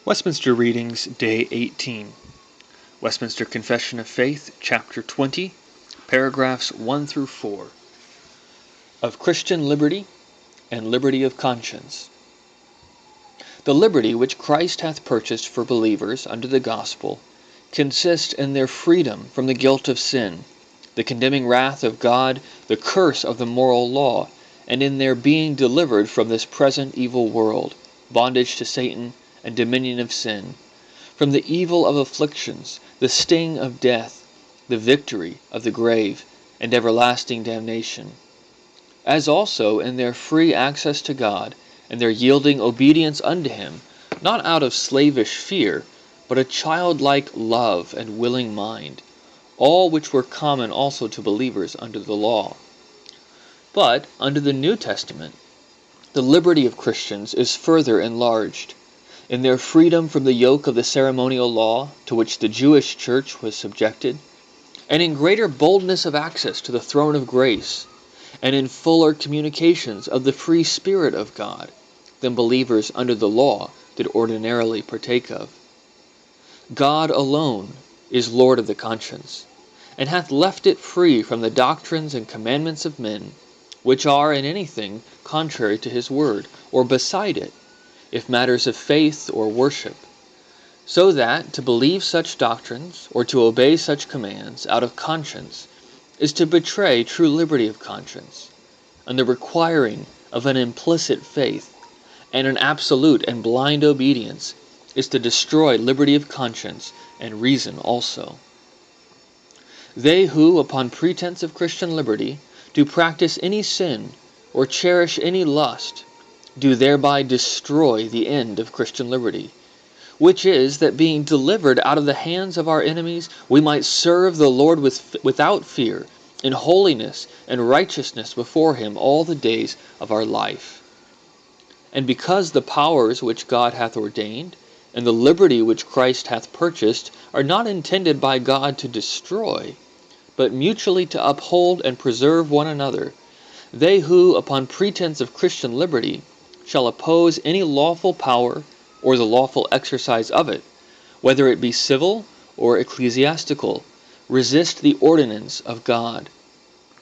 Westminster Readings, Day 18. Westminster Confession of Faith, Chapter 20, paragraphs 1 through 4. Of Christian liberty and liberty of conscience. The liberty which Christ hath purchased for believers under the gospel consists in their freedom from the guilt of sin, the condemning wrath of God, the curse of the moral law, and in their being delivered from this present evil world, bondage to Satan, and dominion of sin, from the evil of afflictions, the sting of death, the victory of the grave, and everlasting damnation. As also in their free access to God, and their yielding obedience unto Him, not out of slavish fear, but a childlike love and willing mind, all which were common also to believers under the law. But under the New Testament, the liberty of Christians is further enlarged, in their freedom from the yoke of the ceremonial law to which the Jewish church was subjected, and in greater boldness of access to the throne of grace, and in fuller communications of the free Spirit of God than believers under the law did ordinarily partake of. God alone is Lord of the conscience, and hath left it free from the doctrines and commandments of men, which are in anything contrary to His word, or beside it, if matters of faith or worship, so that to believe such doctrines or to obey such commands out of conscience is to betray true liberty of conscience, and the requiring of an implicit faith and an absolute and blind obedience is to destroy liberty of conscience and reason also. They who, upon pretense of Christian liberty, do practice any sin or cherish any lust, do thereby destroy the end of Christian liberty, which is that being delivered out of the hands of our enemies, we might serve the Lord without fear, in holiness and righteousness before Him all the days of our life. And because the powers which God hath ordained, and the liberty which Christ hath purchased, are not intended by God to destroy, but mutually to uphold and preserve one another, they who, upon pretense of Christian liberty, shall oppose any lawful power or the lawful exercise of it, whether it be civil or ecclesiastical, resist the ordinance of God.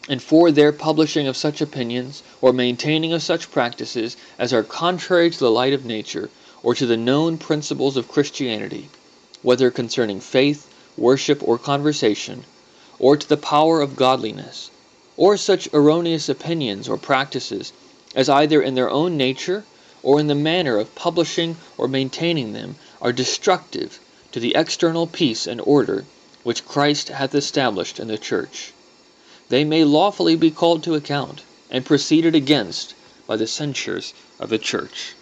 And for their publishing of such opinions or maintaining of such practices as are contrary to the light of nature or to the known principles of Christianity, whether concerning faith, worship, or conversation, or to the power of godliness, or such erroneous opinions or practices as either in their own nature or in the manner of publishing or maintaining them are destructive to the external peace and order which Christ hath established in the church, they may lawfully be called to account and proceeded against by the censures of the church.